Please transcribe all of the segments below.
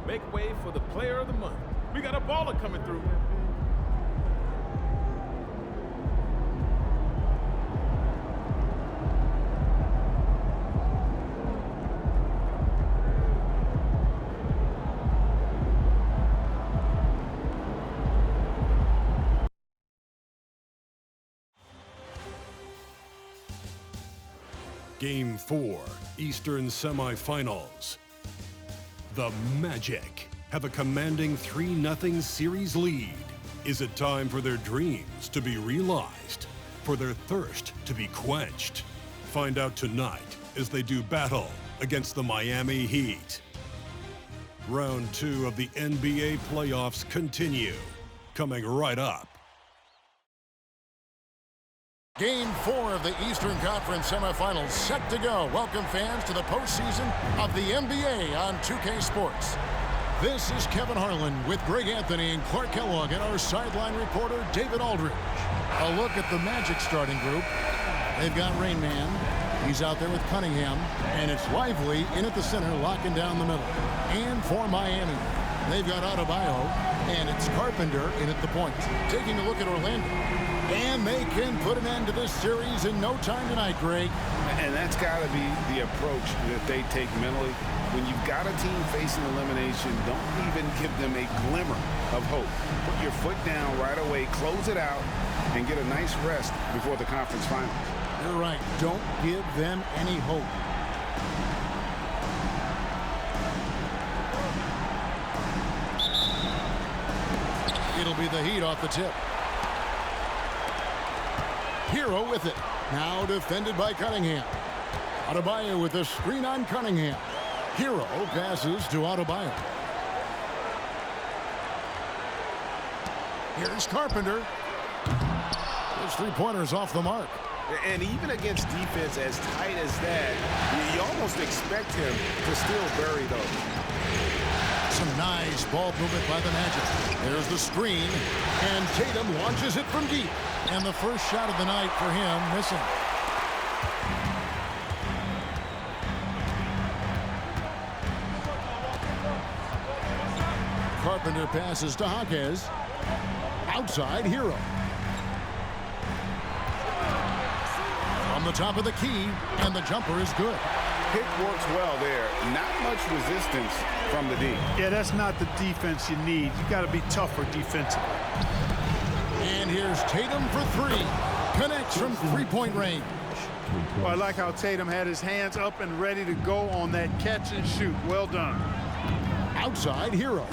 Make way for the player of the month. We got a baller coming through. Game 4, Eastern Semifinals. The Magic have a commanding 3-0 series lead. Is it time for their dreams to be realized? For their thirst to be quenched? Find out tonight as they do battle against the Miami Heat. Round 2 of the NBA playoffs continue. Coming right up. Game 4 of the Eastern Conference semifinals set to go. Welcome fans to the postseason of the NBA on 2K Sports. This is Kevin Harlan with Greg Anthony and Clark Kellogg and our sideline reporter David Aldridge. A look at the Magic starting group. They've got Rainman. He's out there with Cunningham. And it's Lively in at the center, locking down the middle. And for Miami, they've got Adebayo. And it's Carpenter in at the point. Taking a look at Orlando. And they can put an end to this series in no time tonight, Greg. And that's got to be the approach that they take mentally. When you've got a team facing elimination, don't even give them a glimmer of hope. Put your foot down right away, close it out, and get a nice rest before the conference finals. You're right. Don't give them any hope. It'll be the Heat off the tip. Hero with it. Now defended by Cunningham. Adebayo with a screen on Cunningham. Hero passes to Adebayo. Here's Carpenter. His three-pointers off the mark. And even against defense as tight as that, you almost expect him to still bury those. Some nice ball movement by the Magic. There's the screen, and Tatum launches it from deep. And the first shot of the night for him, missing. Carpenter passes to Jaquez. Outside, Hero. From the top of the key, and the jumper is good. Pick works well there. Not much resistance from the D. Yeah, that's not the defense you need. You got to be tougher defensively. And here's Tatum for three. Connects from three-point range. Well, I like how Tatum had his hands up and ready to go on that catch and shoot. Well done. Outside, Hero.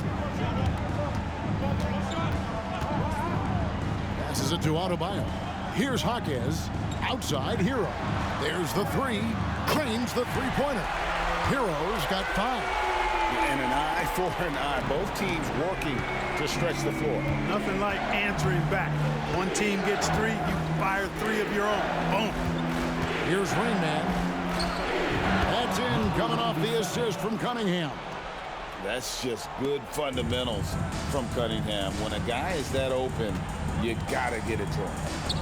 Passes it to Adebayo. Here's Jaquez. Outside, Hero. There's the three. Cranes the three-pointer. Hero's got 5. And an eye for an eye. Both teams working to stretch the floor. Nothing like answering back. One team gets 3, you fire 3 of your own. Boom. Here's Rainman. That's in, coming off the assist from Cunningham. That's just good fundamentals from Cunningham. When a guy is that open, you gotta get it to him.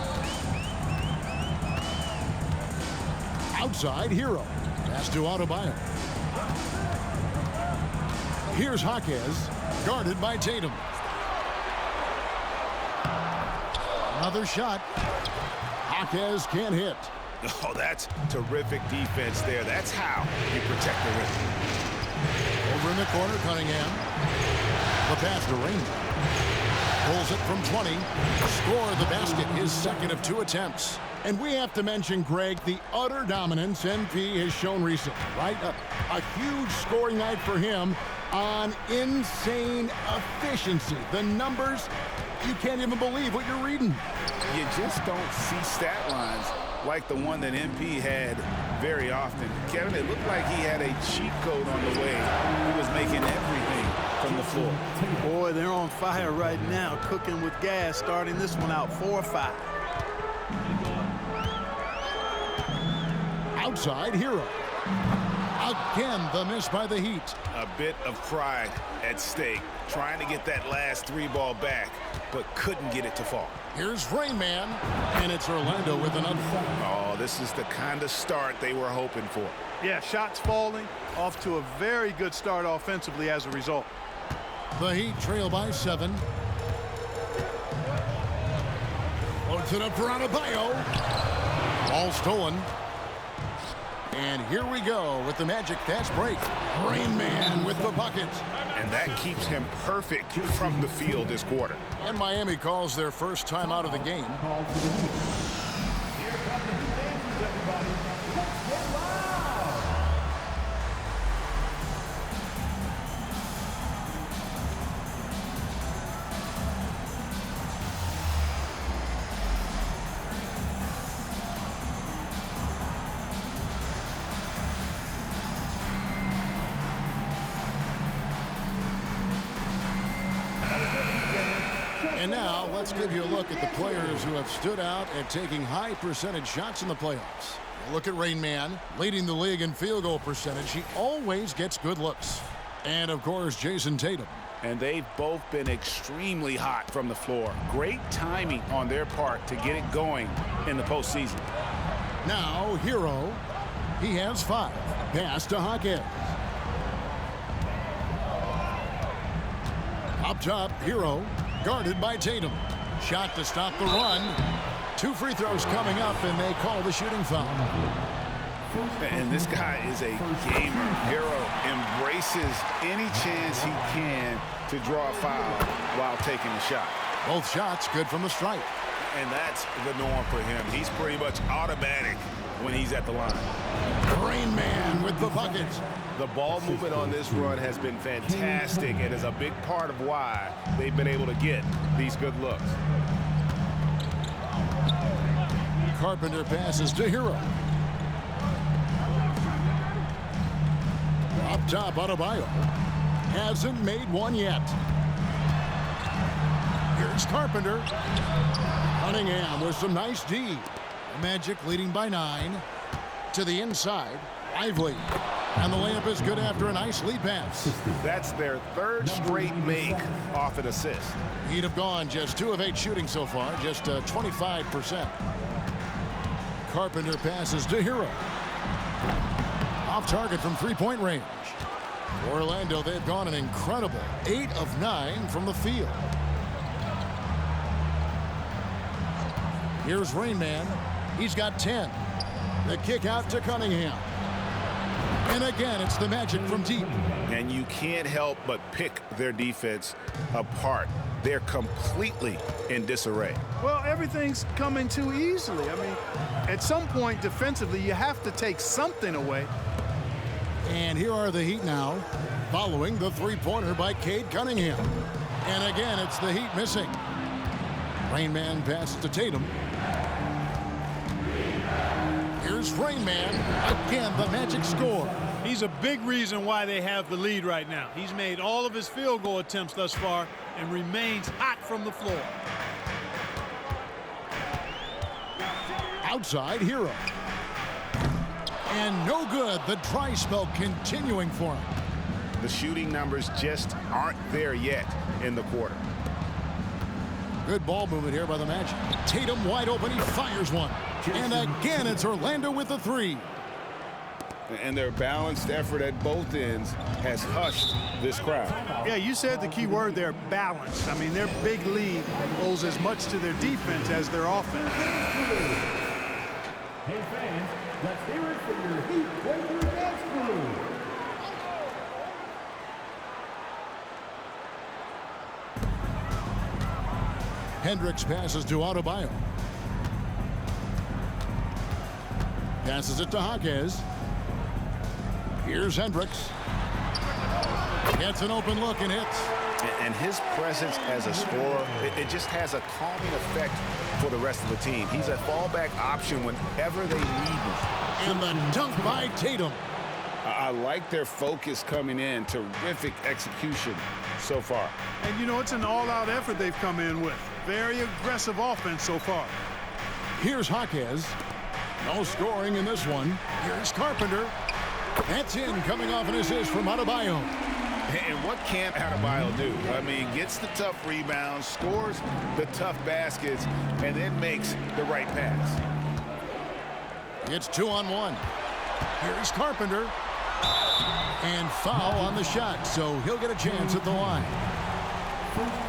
Outside, Hero. Pass to Adebayo. Here's Jaquez, guarded by Tatum. Another shot. Jaquez can't hit. Oh, that's terrific defense there. That's how you protect the rim. Over in the corner, Cunningham. The pass to Rainman. Pulls it from 20. Scored the basket, his second of 2 attempts. And we have to mention, Greg, the utter dominance MP has shown recently, right? A huge scoring night for him on insane efficiency. The numbers, you can't even believe what you're reading. You just don't see stat lines like the one that MP had very often. Kevin, it looked like he had a cheat code on the way. He was making everything from the floor. Boy, they're on fire right now, cooking with gas, starting this one out 4-5. Outside, Hero. Again, the miss by the Heat. A bit of pride at stake, trying to get that last three ball back, but couldn't get it to fall. Here's Rainman, and it's Orlando with another. Oh, this is the kind of start they were hoping for. Yeah, shots falling, off to a very good start offensively as a result. The Heat trail by 7. Loads it up for Adebayo. Ball stolen. And here we go with the Magic fast break. Rainman with the bucket. And that keeps him perfect from the field this quarter. And Miami calls their first time out of the game. And now, let's give you a look at the players who have stood out at taking high percentage shots in the playoffs. Look at Rainman, leading the league in field goal percentage. He always gets good looks. And, of course, Jason Tatum. And they've both been extremely hot from the floor. Great timing on their part to get it going in the postseason. Now, Hero. He has 5. Pass to Hawkins. Up top, Hero. Guarded by Tatum. Shot to stop the run. 2 free throws coming up, and they call the shooting foul. And this guy is a gamer. Hero embraces any chance he can to draw a foul while taking a shot. Both shots good from the stripe. And that's the norm for him. He's pretty much automatic when he's at the line. Rainman with the bucket. The ball movement on this run has been fantastic and is a big part of why they've been able to get these good looks. Carpenter passes to Hero. Up top, Adebayo. Hasn't made one yet. Here's Carpenter. Cunningham with some nice D. Magic leading by 9. To the inside. Lively. And the layup is good after a nice lead pass. That's their 3rd straight make off an assist. He'd have gone just 2 of 8 shooting so far, just 25%. Carpenter passes to Hero. Off target from 3-point range. Orlando, they've gone an incredible 8 of 9 from the field. Here's Rainman. He's got 10. The kick out to Cunningham. And again, it's the Magic from deep. And you can't help but pick their defense apart. They're completely in disarray. Well, everything's coming too easily. I mean, at some point defensively, you have to take something away. And here are the Heat now, following the 3-pointer by Cade Cunningham. And again, it's the Heat missing. Rainman passes to Tatum. Here's Rainman. Again, the Magic score. He's a big reason why they have the lead right now. He's made all of his field goal attempts thus far and remains hot from the floor. Outside, Hero. And no good. The dry spell continuing for him. The shooting numbers just aren't there yet in the quarter. Good ball movement here by the Magic. Tatum wide open. He fires one. And again, it's Orlando with the 3. And their balanced effort at both ends has hushed this crowd. Yeah, you said the key word there, balanced. I mean, their big lead owes as much to their defense as their offense. Hey fans, let's hear it for your Heat Quaker dance crew. Hendricks passes to Adebayo. Passes it to Hawkins. Here's Hendricks. Gets an open look and hits. And his presence as a scorer, it just has a calming effect for the rest of the team. He's a fallback option whenever they need him. And the dunk by Tatum. I like their focus coming in. Terrific execution so far. And, you know, it's an all-out effort they've come in with. Very aggressive offense so far. Here's Hawkins. No scoring in this one. Here's Carpenter. That's in, coming off an assist from Adebayo. And what can't Adebayo do? I mean, gets the tough rebounds, scores the tough baskets, and then makes the right pass. It's 2-on-1. Here's Carpenter. And foul on the shot, so he'll get a chance at the line.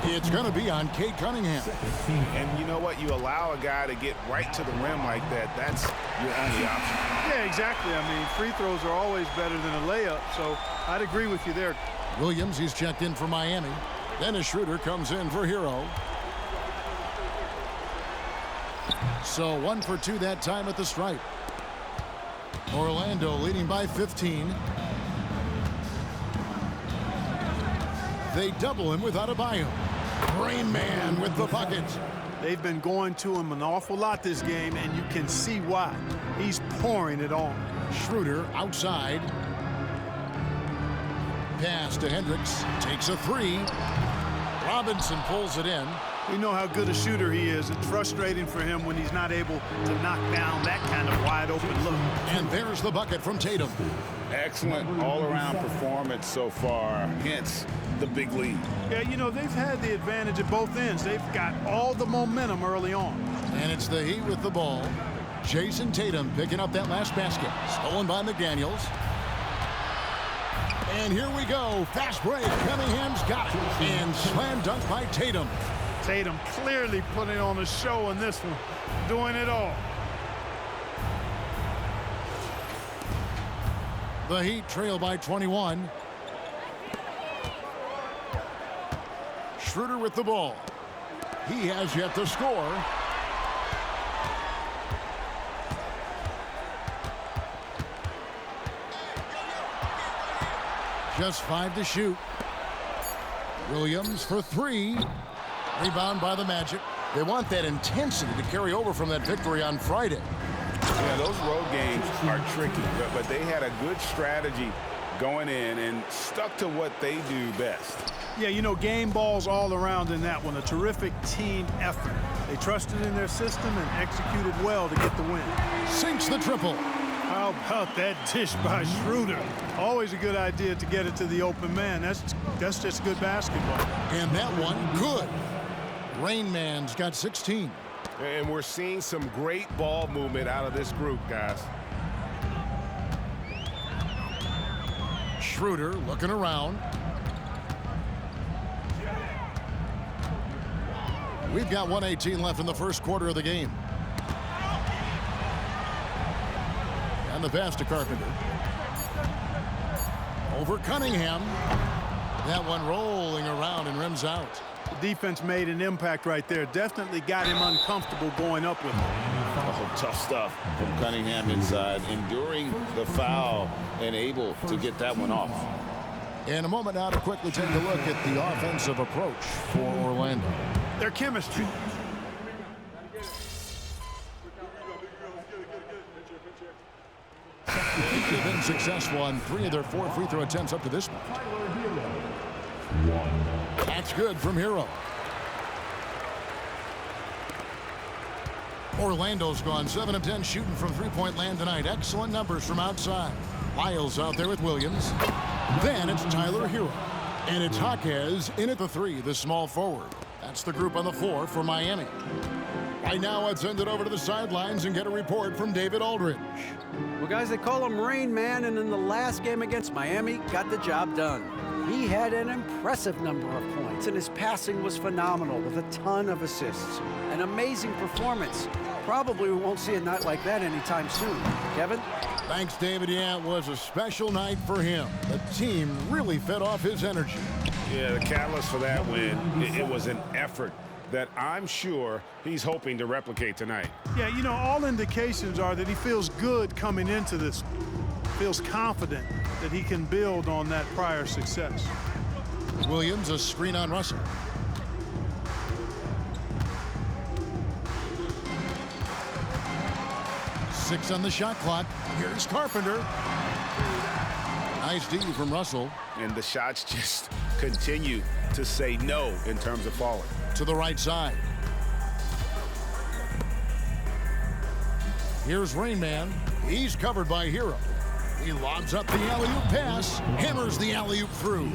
It's going to be on Cade Cunningham. And you know what? You allow a guy to get right to the rim like that. That's your only option. Yeah, exactly. I mean, free throws are always better than a layup, so I'd agree with you there. Williams, he's checked in for Miami. Dennis Schroeder comes in for Hero. So 1 for 2 that time at the stripe. Orlando leading by 15. They double him with Adebayo. Rainman with the bucket. They've been going to him an awful lot this game, and you can see why. He's pouring it on. Schroeder outside. Pass to Hendricks. Takes a three. Robinson pulls it in. We know how good a shooter he is. It's frustrating for him when he's not able to knock down that kind of wide open look. And there's the bucket from Tatum. Excellent all-around performance so far, hence the big lead. Yeah, you know, they've had the advantage at both ends. They've got all the momentum early on. And it's the Heat with the ball. Jason Tatum picking up that last basket. Stolen by McDaniels. And here we go. Fast break. Cunningham's got it. And slam dunk by Tatum. Tatum clearly putting on a show in this one. Doing it all. The Heat trail by 21. Schroeder with the ball. He has yet to score. Just 5 to shoot. Williams for 3. Rebound by the Magic. They want that intensity to carry over from that victory on Friday. Yeah, those road games are tricky, but they had a good strategy going in and stuck to what they do best. Yeah, you know, game balls all around in that one. A terrific team effort. They trusted in their system and executed well to get the win. Sinks the triple. How about that dish by Schroeder? Always a good idea to get it to the open man. That's just good basketball. And that one, good. Rainman's got 16. And we're seeing some great ball movement out of this group, guys. Schroeder looking around. We've got 1:18 left in the first quarter of the game. And the pass to Carpenter. Over Cunningham. That one rolling around and rims out. The defense made an impact right there. Definitely got him uncomfortable going up with him. Oh, tough stuff from Cunningham inside, enduring the foul and able to get that one off. In a moment now to quickly take a look at the offensive approach for Orlando. Their chemistry. They've been successful on 3 of their 4 free throw attempts up to this point. That's good from Hero. Orlando's gone 7 of 10 shooting from three-point land tonight. Excellent numbers from outside. Lyles out there with Williams. Then it's Tyler Hero. And it's Jaquez in at the 3, the small forward. That's the group on the floor for Miami. Right now, let's send it over to the sidelines and get a report from David Aldridge. Well, guys, they call him Rainman, and in the last game against Miami, got the job done. He had an impressive number of points, and his passing was phenomenal with a ton of assists. An amazing performance. Probably we won't see a night like that anytime soon. Kevin? Thanks, David. Yeah, it was a special night for him. The team really fed off his energy. Yeah, the catalyst for that win, it was an effort that I'm sure he's hoping to replicate tonight. Yeah, you know, all indications are that he feels good coming into this. Feels confident that he can build on that prior success. Williams, a screen on Russell. Six on the shot clock. Here's Carpenter. Nice D from Russell. And the shots just continue to say no in terms of falling. To the right side. Here's Rainman. He's covered by Hero. He lobs up the alley-oop pass, hammers the alley-oop through.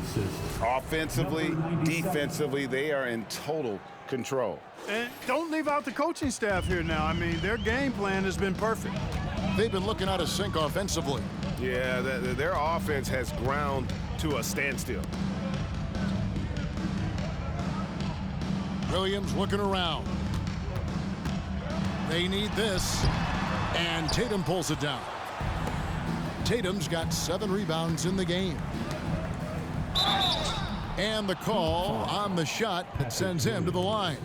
Offensively, defensively, they are in total control. And don't leave out the coaching staff here now. I mean, their game plan has been perfect. They've been looking out of sync offensively. Yeah, their offense has ground to a standstill. Williams looking around. They need this, and Tatum pulls it down. Tatum's got 7 rebounds in the game. And the call on the shot that sends him to the line.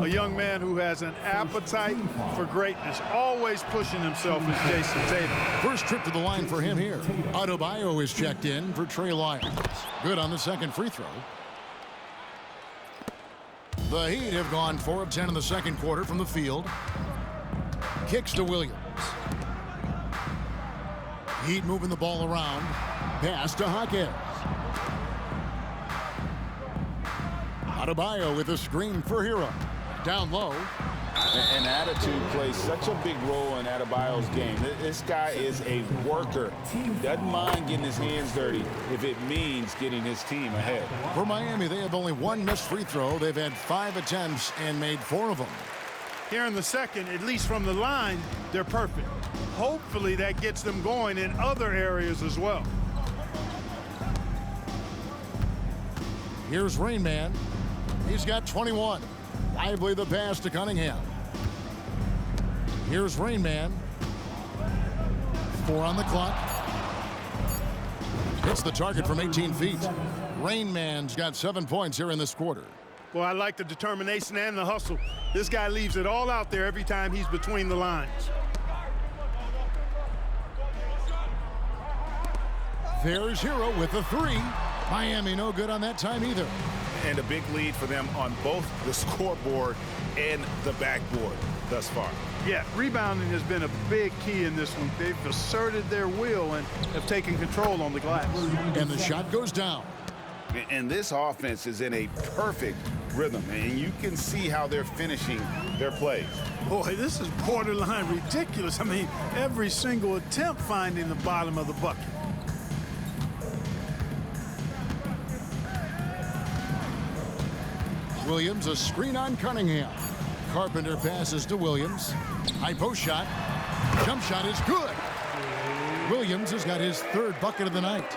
A young man who has an appetite for greatness, always pushing himself is Jason Tatum. First trip to the line for him here. Adebayo is checked in for Trey Lyons. Good on the second free throw. The Heat have gone 4 of 10 in the second quarter from the field. Kicks to Williams. Heat moving the ball around. Pass to Hawkins. Adebayo with a screen for Hero. Down low. And attitude plays such a big role in Adebayo's game. This guy is a worker. Doesn't mind getting his hands dirty if it means getting his team ahead. For Miami, they have only 1 missed free throw. They've had 5 attempts and made 4 of them. Here in the second, at least from the line, they're perfect. Hopefully that gets them going in other areas as well. Here's Rainman. He's got 21. Lively the pass to Cunningham. Here's Rainman. 4 on the clock. Hits the target from 18 feet. Rainman's got 7 points here in this quarter. Well, I like the determination and the hustle. This guy leaves it all out there every time he's between the lines. There's Hero with the 3. Miami no good on that time either. And a big lead for them on both the scoreboard and the backboard thus far. Yeah, rebounding has been a big key in this one. They've asserted their will and have taken control on the glass. And the shot goes down. And this offense is in a perfect rhythm, and you can see how they're finishing their plays. Boy, this is borderline ridiculous. I mean, every single attempt finding the bottom of the bucket. Williams, a screen on Cunningham. Carpenter passes to Williams. High post shot. Jump shot is good. Williams has got his 3rd bucket of the night.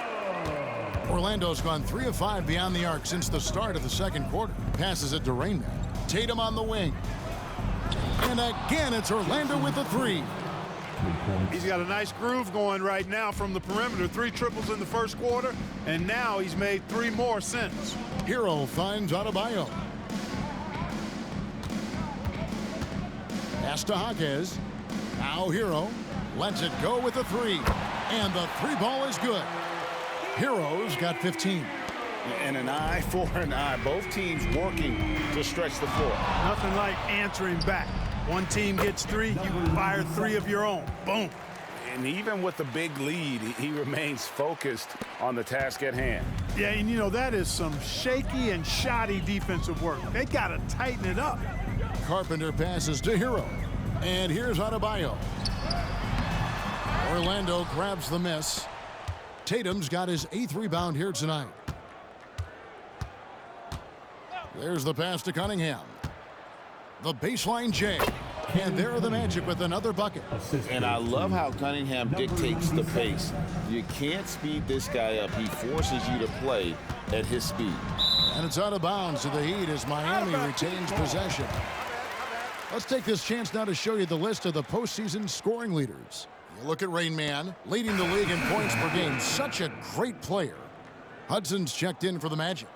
Orlando's gone 3 of 5 beyond the arc since the start of the second quarter. Passes it to Rainman. Tatum on the wing. And again, it's Orlando with the 3. He's got a nice groove going right now from the perimeter. 3 triples in the first quarter, and now he's made 3 more since. Hero finds Adebayo. Pass to Hawkins. Now Hero lets it go with the 3. And the 3 ball is good. Hero's got 15. And an eye for an eye. Both teams working to stretch the floor. Nothing like answering back. One team gets 3, you fire 3 of your own. Boom. And even with the big lead, he remains focused on the task at hand. Yeah, and you know, that is some shaky and shoddy defensive work. They got to tighten it up. Carpenter passes to Hero. And here's Adebayo. Orlando grabs the miss. Tatum's got his 8th rebound here tonight. There's the pass to Cunningham. The baseline J. And there are the Magic with another bucket. And I love how Cunningham dictates the pace. You can't speed this guy up. He forces you to play at his speed. And it's out of bounds to the Heat as Miami retains possession. Let's take this chance now to show you the list of the postseason scoring leaders. You look at Rainman, leading the league in points per game. Such a great player. Hudson's checked in for the Magic.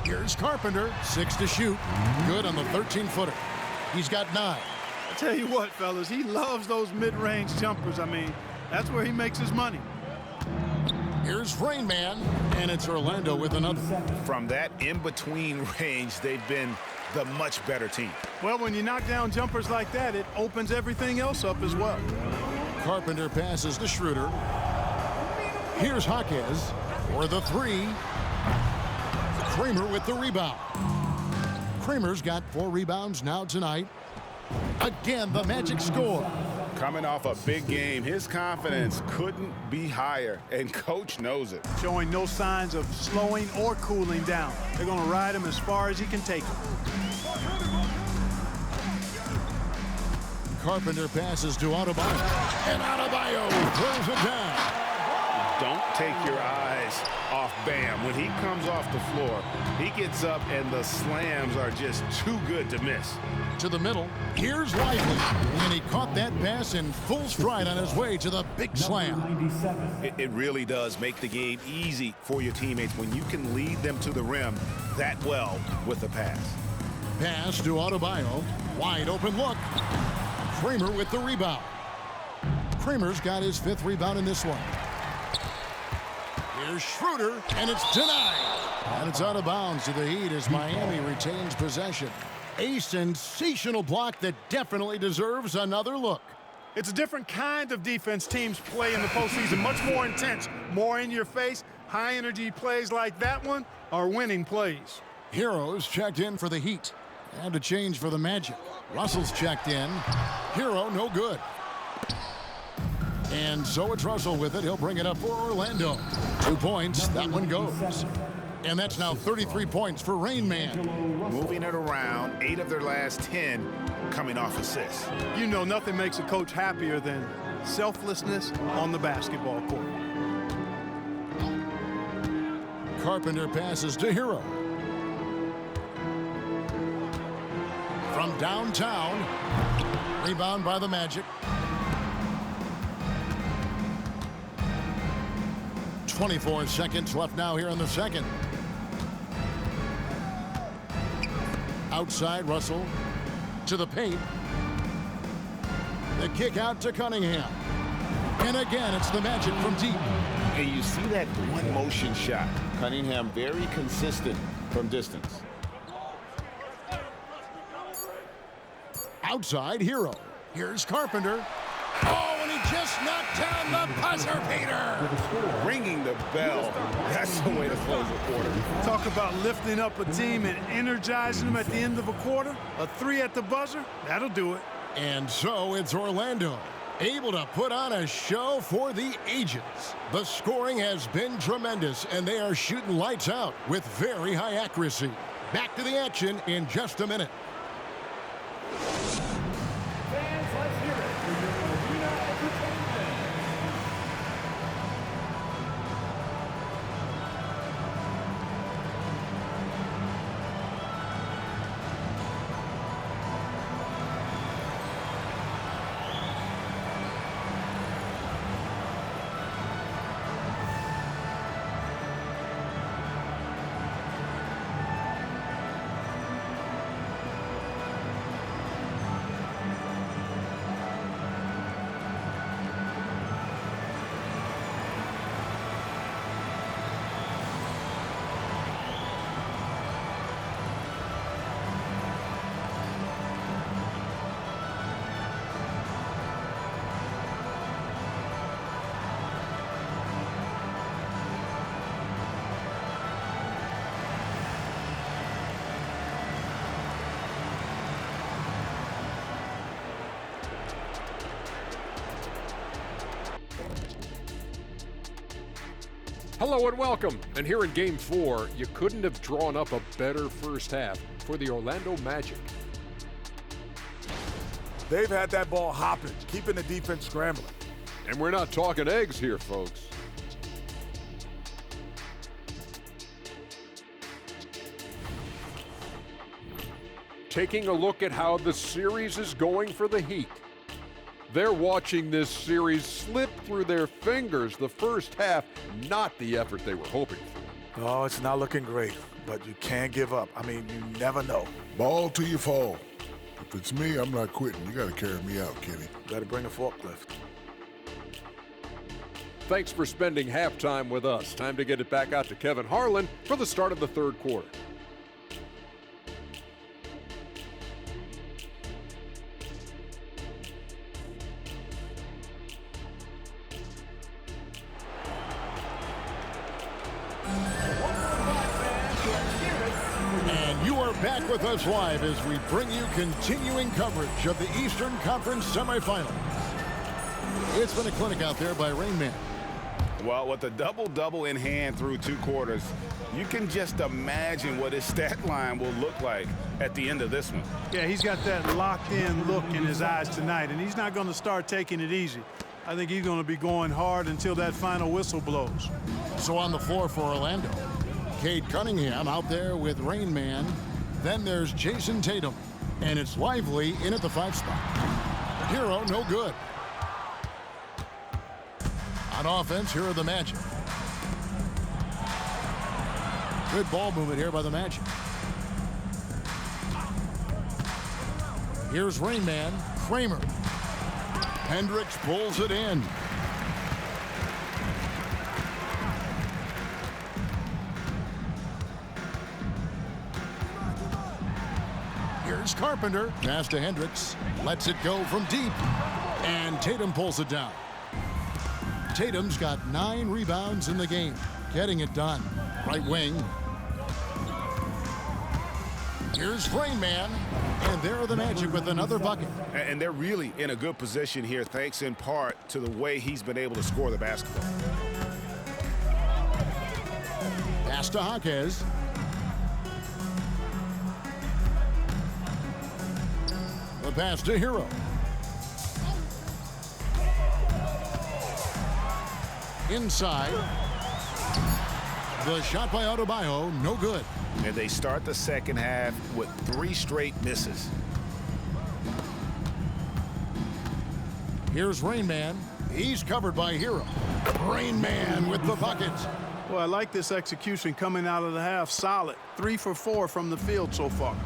Here's Carpenter, 6 to shoot. Good on the 13-footer. He's got 9. I tell you what, fellas, he loves those mid-range jumpers. I mean, that's where he makes his money. Here's Rainman, and it's Orlando with another. From that in-between range, they've been the much better team. Well, when you knock down jumpers like that, it opens everything else up as well. Carpenter passes to Schroeder. Here's Hawkins for the 3. Kramer with the rebound. Kramer's got 4 rebounds now tonight. Again, the Magic score. Coming off a big game, his confidence couldn't be higher, and coach knows it. Showing no signs of slowing or cooling down. They're going to ride him as far as he can take him. Carpenter passes to Adebayo, and Adebayo throws it down. Don't take your eyes off Bam. When he comes off the floor, he gets up and the slams are just too good to miss. To the middle, here's Lively, and he caught that pass in full stride on his way to the big slam. It really does make the game easy for your teammates when you can lead them to the rim that well with the pass. Pass to Adebayo, wide open look. Kramer with the rebound. Kramer's got his 5th rebound in this one. Here's Schroeder, and it's denied. And it's out of bounds to the Heat as Miami retains possession. A sensational block that definitely deserves another look. It's a different kind of defense teams play in the postseason, much more intense, more in your face. High-energy plays like that one are winning plays. Heroes checked in for the Heat. And a change for the Magic. Russell's checked in. Hero, no good. And so it's Russell with it. He'll bring it up for Orlando. 2 points. That one goes. And that's now 33 points for Rainman. Moving it around, 8 of their last 10 coming off assists. You know nothing makes a coach happier than selflessness on the basketball court. Carpenter passes to Hero. From downtown, rebound by the Magic. 24 seconds left now here in the second. Outside, Russell to the paint. The kick out to Cunningham. And again, it's the Magic from deep. And you see that one motion shot. Cunningham very consistent from distance. Outside, Hero. Here's Carpenter. Oh, and he just knocked down the buzzer beater. Ringing the bell. That's the way to close a quarter. Talk about lifting up a team and energizing them at the end of a quarter. A 3 at the buzzer, that'll do it. And so it's Orlando, able to put on a show for the ages. The scoring has been tremendous, and they are shooting lights out with very high accuracy. Back to the action in just a minute. Fans, let's hear it for your arena entertainment. Hello and welcome. And here in Game 4, you couldn't have drawn up a better first half for the Orlando Magic. They've had that ball hopping, keeping the defense scrambling. And we're not talking eggs here, folks. Taking a look at how the series is going for the Heat. They're watching this series slip through their fingers the first half, not the effort they were hoping for. Oh, it's not looking great, but you can't give up. I mean, you never know. Ball till you fall. If it's me, I'm not quitting. You got to carry me out, Kenny. Got to bring a forklift. Thanks for spending halftime with us. Time to get it back out to Kevin Harlan for the start of the third quarter. back with us live as we bring you continuing coverage of the Eastern Conference semifinals. It's been a clinic out there by Rainman. Well, with a double-double in hand through 2 quarters, you can just imagine what his stat line will look like at the end of this one. Yeah, he's got that locked-in look in his eyes tonight, and he's not going to start taking it easy. I think he's going to be going hard until that final whistle blows. So on the floor for Orlando, Cade Cunningham out there with Rainman. Then there's Jason Tatum, and it's Lively in at the 5 spot. Hero, no good. On offense, here are the Magic. Good ball movement here by the Magic. Here's Rainman, Kramer. Hendricks pulls it in. Here's Carpenter. Pass to Hendricks. Lets it go from deep. And Tatum pulls it down. Tatum's got 9 rebounds in the game. Getting it done. Right wing. Here's Rainman. And there are the Magic with another bucket. And they're really in a good position here, thanks in part to the way he's been able to score the basketball. Pass to Jaquez. The pass to Hero. Inside. The shot by Adebayo, no good. And they start the second half with 3 straight misses. Here's Rainman. He's covered by Hero. Rainman with the bucket. Well, I like this execution coming out of the half. Solid. 3 for 4 from the field so far.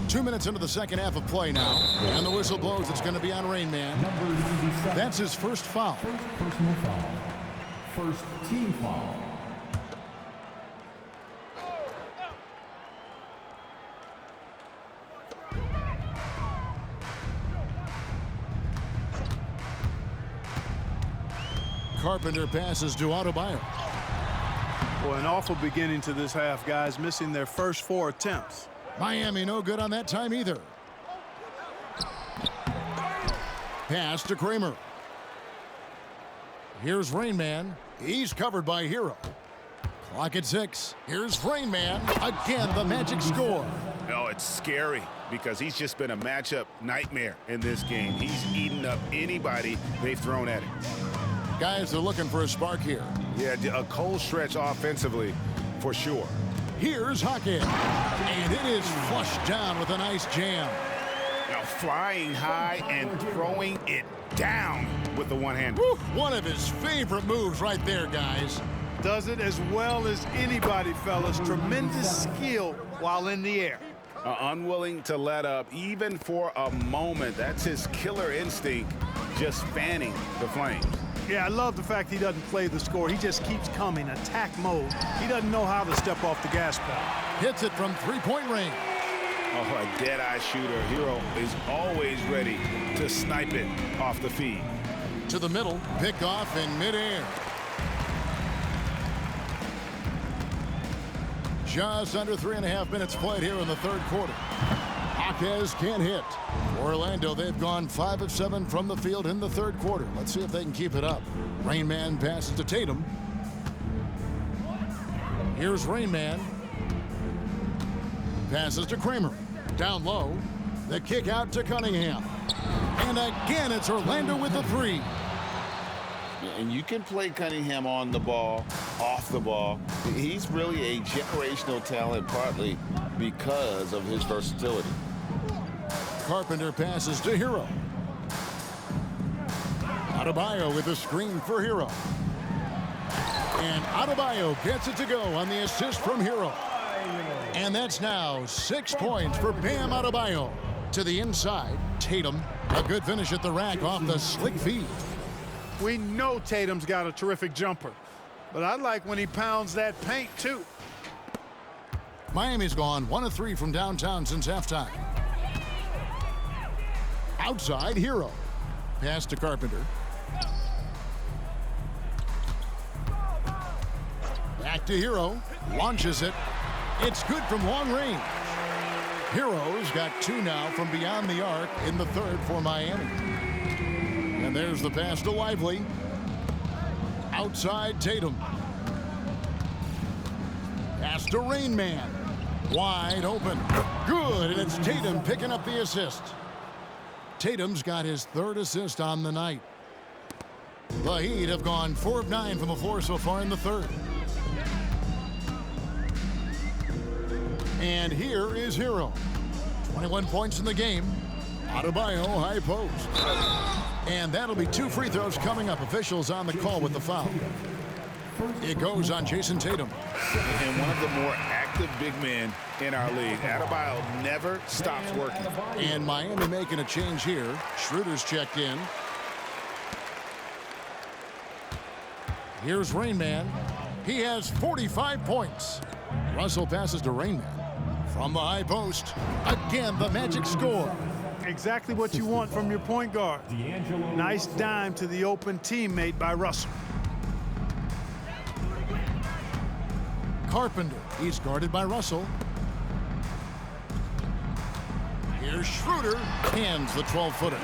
2 minutes into the second half of play now. And the whistle blows. It's going to be on Rainman. That's his first foul. First personal foul. First team foul. Carpenter passes to Adebayo. Boy, an awful beginning to this half, guys, missing their first 4 attempts. Miami no good on that time either. Pass to Kramer. Here's Rainman. He's covered by Hero. Clock at 6. Here's Rainman. Again, the Magic score. Oh, it's scary because he's just been a matchup nightmare in this game. He's eaten up anybody they've thrown at him. Guys are looking for a spark here. Yeah, a cold stretch offensively for sure. Here's Jaquez. And it is flushed down with a nice jam. Now flying high and throwing it down with the one-hand. One of his favorite moves right there, guys. Does it as well as anybody, fellas. Tremendous skill while in the air. Unwilling to let up even for a moment. That's his killer instinct, just fanning the flames. Yeah, I love the fact he doesn't play the score. He just keeps coming, attack mode. He doesn't know how to step off the gas pedal. Hits it from 3-point range. Oh, a dead-eye shooter. Hero is always ready to snipe it off the feed. To the middle, pick off in midair. Just under 3.5 minutes played here in the third quarter. Jaquez can't hit. Orlando, they've gone 5 of 7 from the field in the third quarter. Let's see if they can keep it up. Rainman passes to Tatum. Here's Rainman. Passes to Kramer. Down low. The kick out to Cunningham. And again, it's Orlando with the 3. And you can play Cunningham on the ball, off the ball. He's really a generational talent, partly because of his versatility. Carpenter passes to Hero. Adebayo with a screen for Hero. And Adebayo gets it to go on the assist from Hero. And that's now 6 points for Bam Adebayo. To the inside, Tatum. A good finish at the rack off the slick feed. We know Tatum's got a terrific jumper, but I like when he pounds that paint too. Miami's gone 1 of 3 from downtown since halftime. Outside, Hero. Pass to Carpenter. Back to Hero. Launches it. It's good from long range. Hero's got 2 now from beyond the arc in the third for Miami. And there's the pass to Lively. Outside Tatum. Pass to Rainman. Wide open. Good, and it's Tatum picking up the assist. Tatum's got his 3rd assist on the night. The Heat have gone 4 of 9 from the floor so far in the third. And here is Hero. 21 points in the game. Adebayo high post. And that'll be 2 free throws coming up. Officials on the call with the foul. It goes on Jason Tatum. And one of the more active big men in our league. Adebayo never stops working. And Miami making a change here. Schroeder's checked in. Here's Rainman. He has 45 points. Russell passes to Rainman. From the high post. Again, the Magic score. Exactly what you want from your point guard. Nice dime to the open teammate by Russell. Carpenter. He's guarded by Russell. Here's Schroeder. Hands the 12-footer.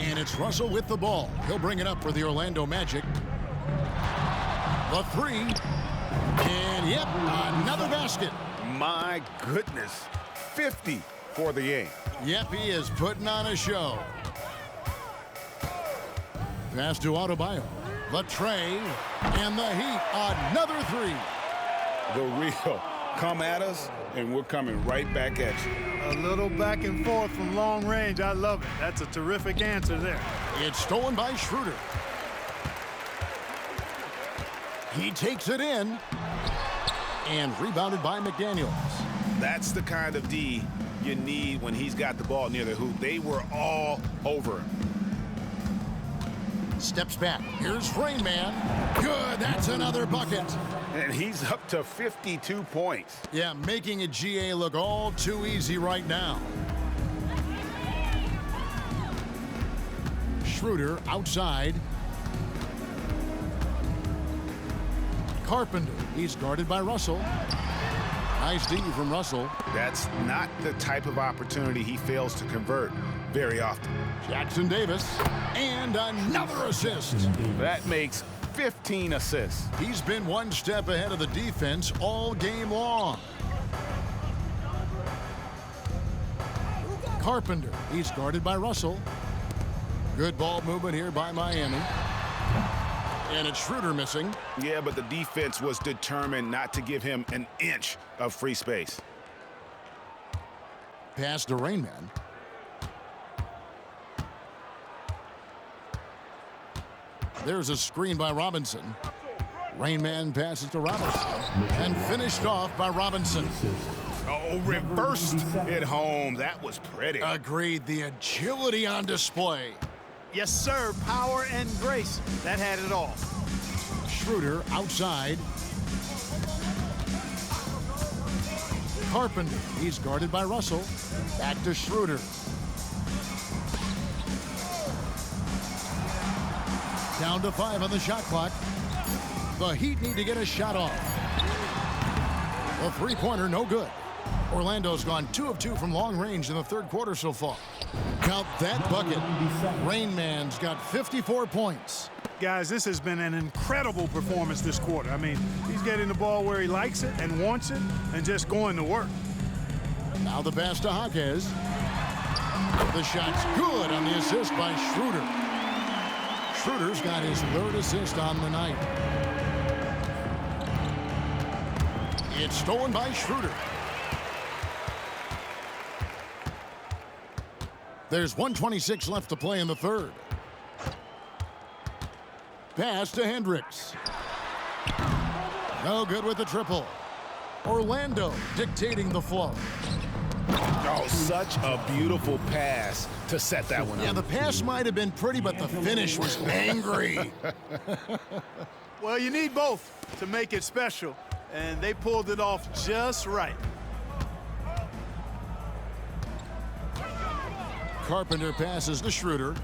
And it's Russell with the ball. He'll bring it up for the Orlando Magic. The 3. And yep, another basket. My goodness. 50 for the game. Yep, he is putting on a show. Pass to Adebayo. The tray. And the Heat. Another 3. The real. Come at us, and we're coming right back at you. A little back and forth from long range. I love it. That's a terrific answer there. It's stolen by Schroeder. He takes it in. And rebounded by McDaniels. That's the kind of D you need when he's got the ball near the hoop. They were all over him. Steps back. Here's Rainman. Good. That's another bucket. And he's up to 52 points. Yeah, making a GA look all too easy right now. Schroeder outside. Carpenter. He's guarded by Russell. Nice D from Russell. That's not the type of opportunity he fails to convert very often. Jackson Davis. And another assist. That makes 15 assists. He's been one step ahead of the defense all game long. Carpenter. He's guarded by Russell. Good ball movement here by Miami. And it's Schroeder missing. Yeah, but the defense was determined not to give him an inch of free space. Pass to Rainman. There's a screen by Robinson. Rainman passes to Robinson. And finished off by Robinson. Oh, reversed it home. That was pretty. Agreed. The agility on display. Yes, sir. Power and grace. That had it all. Schroeder outside. Carpenter. He's guarded by Russell. Back to Schroeder. Down to 5 on the shot clock. The Heat need to get a shot off. The three-pointer, no good. Orlando's gone 2 of 2 from long range in the third quarter so far. Count that bucket. Rainman's got 54 points. Guys, this has been an incredible performance this quarter. I mean, he's getting the ball where he likes it and wants it and just going to work. Now the pass to Jaquez. The shot's good on the assist by Schroeder. Schroeder's got his 3rd assist on the night. It's stolen by Schroeder. There's 1:26 left to play in the third. Pass to Hendricks. No good with the triple. Orlando dictating the flow. Oh, such a beautiful pass to set that one up. Yeah, the pass might have been pretty, but the finish was angry. Well, you need both to make it special, and they pulled it off just right. Carpenter passes to Schroeder.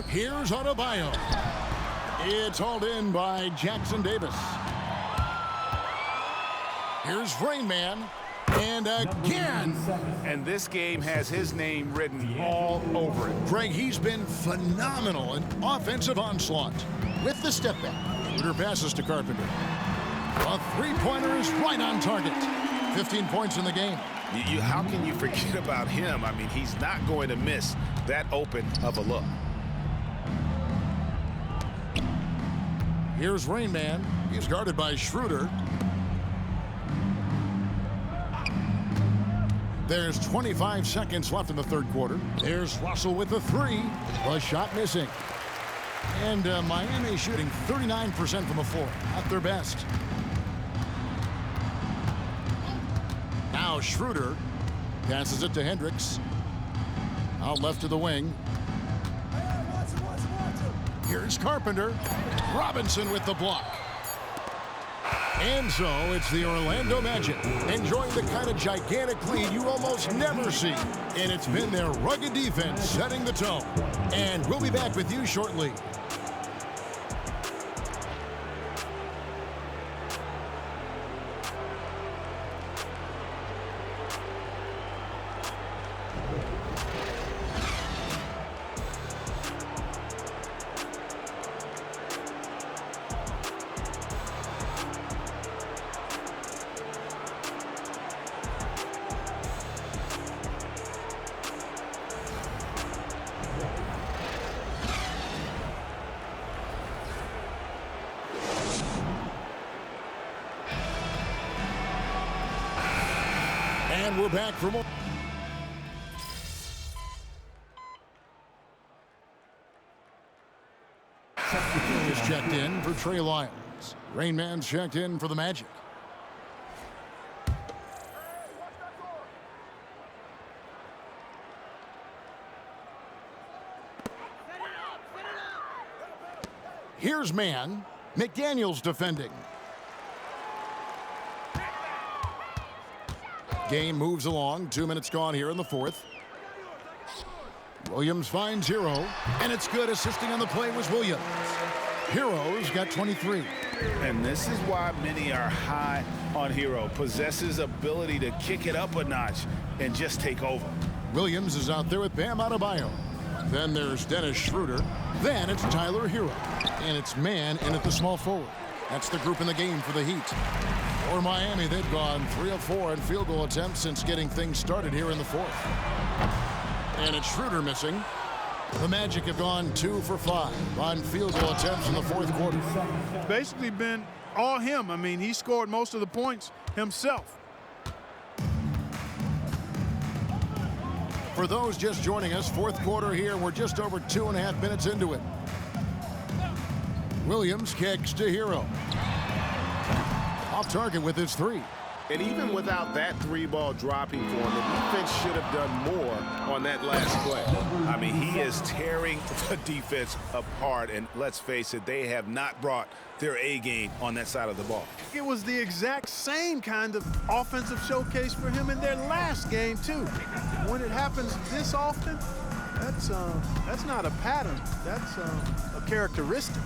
Here's Adebayo. It's hauled in by Jackson Davis. Here's Rainman. And again. And this game has his name written all over it. Greg, he's been phenomenal in offensive onslaught. With the step back, Schroeder passes to Carpenter. A three-pointer is right on target. 15 points in the game. How can you forget about him? I mean, he's not going to miss that open of a look. Here's Rainman. He's guarded by Schroeder. There's 25 seconds left in the third quarter. There's Russell with the three. The shot missing. And Miami shooting 39% from the floor. At their best. Now Schroeder passes it to Hendricks. Out left to the wing. Here's Carpenter. Robinson with the block. And so it's the Orlando Magic enjoying the kind of gigantic lead you almost never see. And it's been their rugged defense setting the tone. And we'll be back with you shortly. And we're back for more. Is checked in for Trey Lyles. Rainman's checked in for the Magic. Here's man. McDaniels defending. Game moves along. 2 minutes gone here in the fourth. Williams finds Hero, and it's good. Assisting on the play was Williams. Hero's got 23. And this is why many are high on Hero. Possesses ability to kick it up a notch and just take over. Williams is out there with Bam Adebayo. Then there's Dennis Schroeder. Then it's Tyler Hero. And it's man in at the small forward. That's the group in the game for the Heat. For Miami, they've gone 3 of 4 in field goal attempts since getting things started here in the fourth. And it's Schroeder missing. The Magic have gone 2 for 5 on field goal attempts in the fourth quarter. It's basically been all him. I mean, he scored most of the points himself. For those just joining us, fourth quarter here. We're just over 2.5 minutes into it. Williams kicks to Hero. Off target with his three. And even without that three ball dropping for him, the defense should have done more on that last play. I mean, he is tearing the defense apart. And let's face it, they have not brought their A game on that side of the ball. It was the exact same kind of offensive showcase for him in their last game, too. When it happens this often, that's not a pattern. That's a characteristic.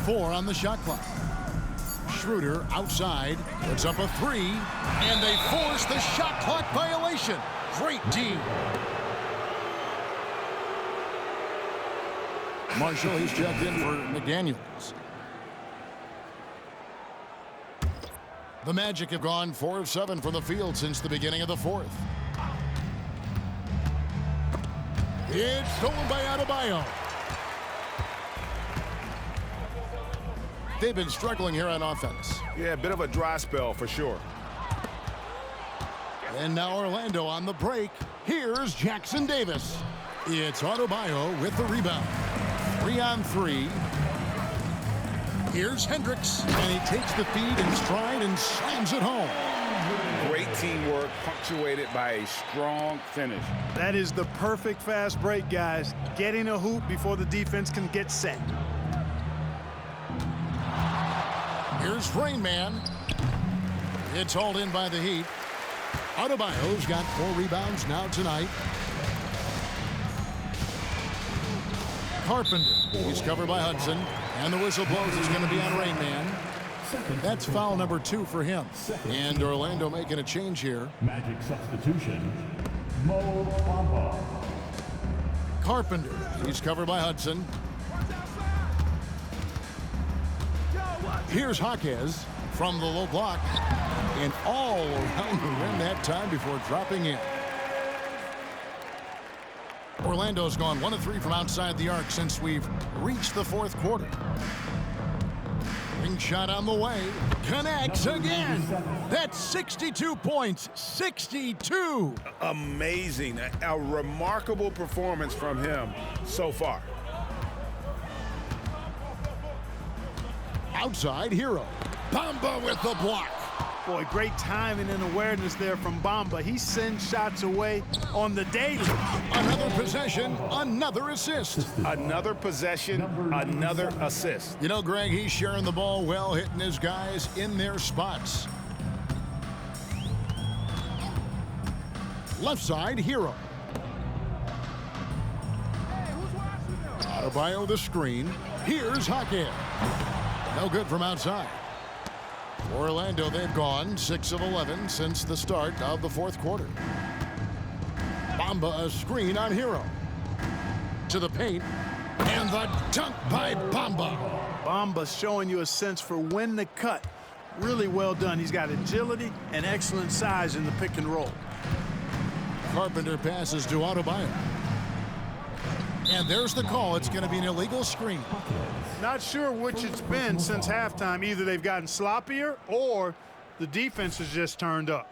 Four on the shot clock. Schroeder outside, puts up a three, and they force the shot clock violation. Great team. Marshall, he's checked in for McDaniels. The Magic have gone 4 of 7 from the field since the beginning of the fourth. It's stolen by Adebayo. They've been struggling here on offense. Yeah, a bit of a dry spell for sure. And now Orlando on the break. Here's Jackson Davis. It's Adebayo with the rebound. 3 on 3. Here's Hendricks, and he takes the feed in stride and slams it home. Great teamwork, punctuated by a strong finish. That is the perfect fast break, guys. Getting a hoop before the defense can get set. Here's Rainman. It's hauled in by the Heat. Adebayo's got 4 rebounds now tonight. Carpenter, he's covered by Hudson, and the whistle blows. It's going to be on Rainman. That's foul number 2 for him. And Orlando making a change here. Magic substitution, Mo Bamba. Carpenter, he's covered by Hudson. Here's Jaquez from the low block, and all around the rim that time before dropping in. Orlando's gone 1 of 3 from outside the arc since we've reached the 4th quarter. Ring shot on the way. Connects again. That's 62 points. 62. Amazing. A remarkable performance from him so far. Outside, Hero. Bamba with the block. Boy, great timing and awareness there from Bamba. He sends shots away on the daily. Another possession, another assist. Another possession, another assist. You know, Greg, he's sharing the ball well, hitting his guys in their spots. Left side, Hero. Adebayo the screen. Here's Jaquez. No good from outside. Orlando, they've gone 6 of 11 since the start of the 4th quarter. Bamba, a screen on Hero. To the paint, and the dunk by Bamba. Bamba showing you a sense for when to cut. Really well done. He's got agility and excellent size in the pick and roll. Carpenter passes to Adebayo. And there's the call. It's going to be an illegal screen. Not sure which it's been since halftime. Either they've gotten sloppier or the defense has just turned up.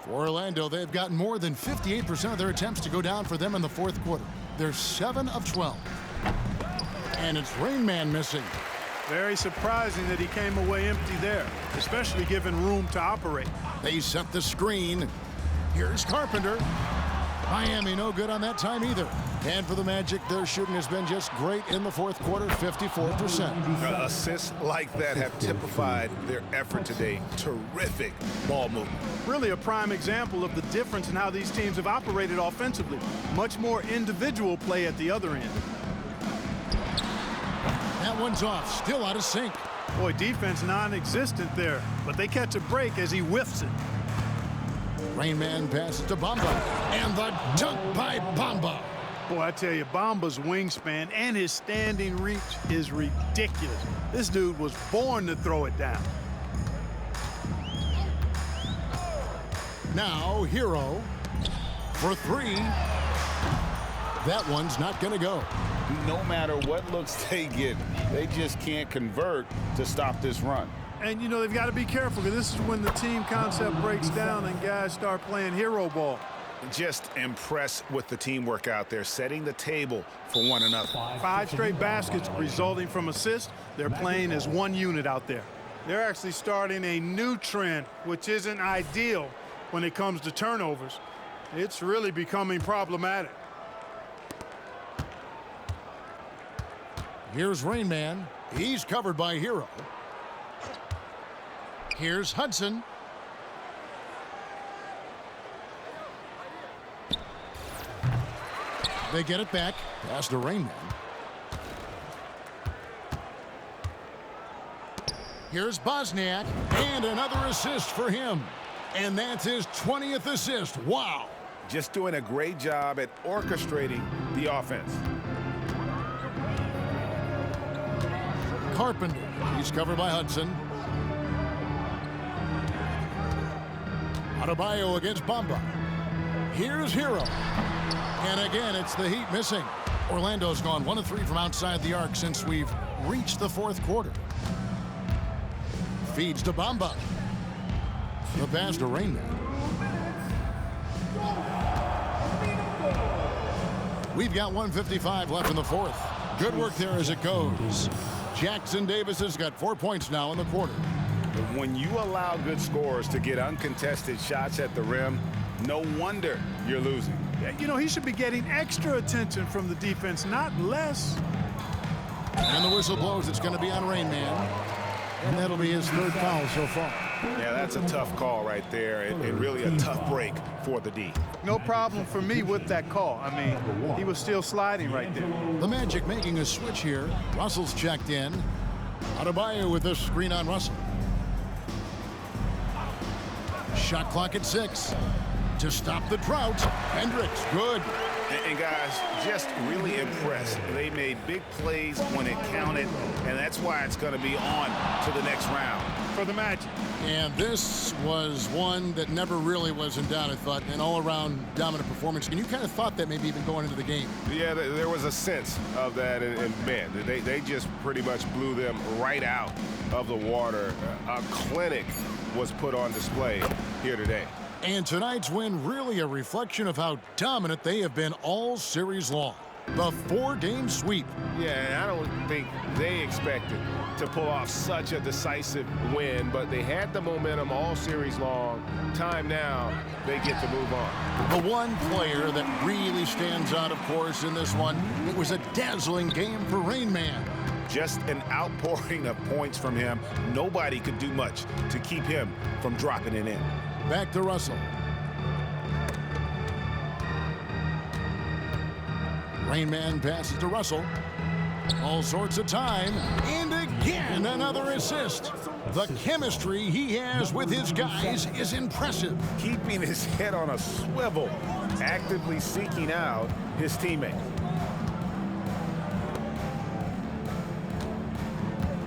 For Orlando, they've gotten more than 58% of their attempts to go down for them in the 4th quarter. They're 7 of 12. And it's Rainman missing. Very surprising that he came away empty there, especially given room to operate. They set the screen. Here's Carpenter. Miami no good on that time either. And for the Magic, their shooting has been just great in the 4th quarter, 54%. Assists like that have typified their effort today. Terrific ball movement. Really a prime example of the difference in how these teams have operated offensively. Much more individual play at the other end. That one's off, still out of sync. Boy, defense non-existent there, but they catch a break as he whiffs it. Rainman passes to Bamba, and the dunk by Bamba. Boy, I tell you, Bamba's wingspan and his standing reach is ridiculous. This dude was born to throw it down. Now, Hero for 3. That one's not going to go. No matter what looks they get, they just can't convert to stop this run. And, you know, they've got to be careful because this is when the team concept breaks down and guys start playing hero ball. Just impressed with the teamwork out there, setting the table for one another. 5 straight baskets resulting from assists. They're playing as one unit out there. They're actually starting a new trend, which isn't ideal when it comes to turnovers. It's really becoming problematic. Here's Rainman. He's covered by Hero. Here's Hudson. They get it back. Pass to Rainman. Here's Bosniak. And another assist for him. And that's his 20th assist. Wow. Just doing a great job at orchestrating the offense. Carpenter. He's covered by Hudson. Adebayo against Bamba. Here's Hero. And again, it's the Heat missing. Orlando's gone 1 of 3 from outside the arc since we've reached the 4th quarter. Feeds to Bamba. The pass to Rainman. We've got 1:55 left in the 4th. Good work there as it goes. Jackson Davis has got 4 points now in the quarter. When you allow good scorers to get uncontested shots at the rim, no wonder you're losing. You know, he should be getting extra attention from the defense, not less. And the whistle blows. It's going to be on Rainman. And that'll be his 3rd foul so far. Yeah, that's a tough call right there, and really a tough break for the D. No problem for me with that call. I mean, he was still sliding right there. The Magic making a switch here. Russell's checked in. Adebayo with this screen on Russell. Shot clock at 6. To stop the drought, Hendricks, good. And guys, just really impressed. They made big plays when it counted, and that's why it's going to be on to the next round for the Magic. And this was one that never really was in doubt, I thought, an all-around dominant performance. And you kind of thought that maybe even going into the game. Yeah, there was a sense of that, and man, they just pretty much blew them right out of the water. A clinic was put on display here today. And tonight's win really a reflection of how dominant they have been all series long. The 4-game sweep. Yeah, and I don't think they expected to pull off such a decisive win, but they had the momentum all series long. Time now, they get to move on. The one player that really stands out, of course, in this one, it was a dazzling game for Rainman. Just an outpouring of points from him. Nobody could do much to keep him from dropping it in. Back to Russell. Rainman passes to Russell. All sorts of time. And again, another assist. The chemistry he has with his guys is impressive. Keeping his head on a swivel, actively seeking out his teammate.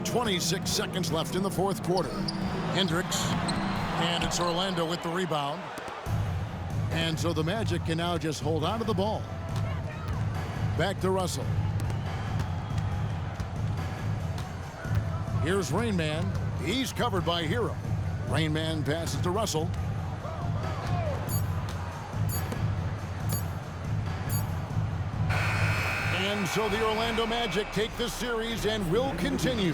26 seconds left in the fourth quarter. Hendricks. And it's Orlando with the rebound. And so the Magic can now just hold on to the ball. Back to Russell. Here's Rainman. He's covered by Hero. Rainman passes to Russell. And so the Orlando Magic take this series and will continue.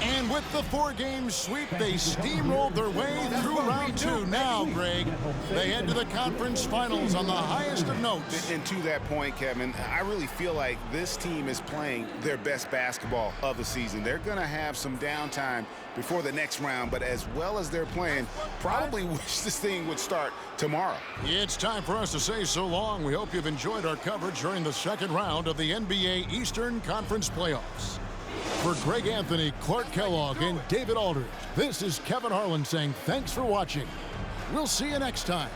And with the 4-game sweep, they steamrolled their way through round 2. Now, Greg, they head to the conference finals on the highest of notes. And to that point, Kevin, I really feel like this team is playing their best basketball of the season. They're going to have some downtime before the next round, but as well as they're playing, probably wish this thing would start tomorrow. It's time for us to say so long. We hope you've enjoyed our coverage during the second round of the NBA Eastern Conference Playoffs. For Greg Anthony, Clark Kellogg, and David Aldridge, this is Kevin Harlan saying thanks for watching. We'll see you next time.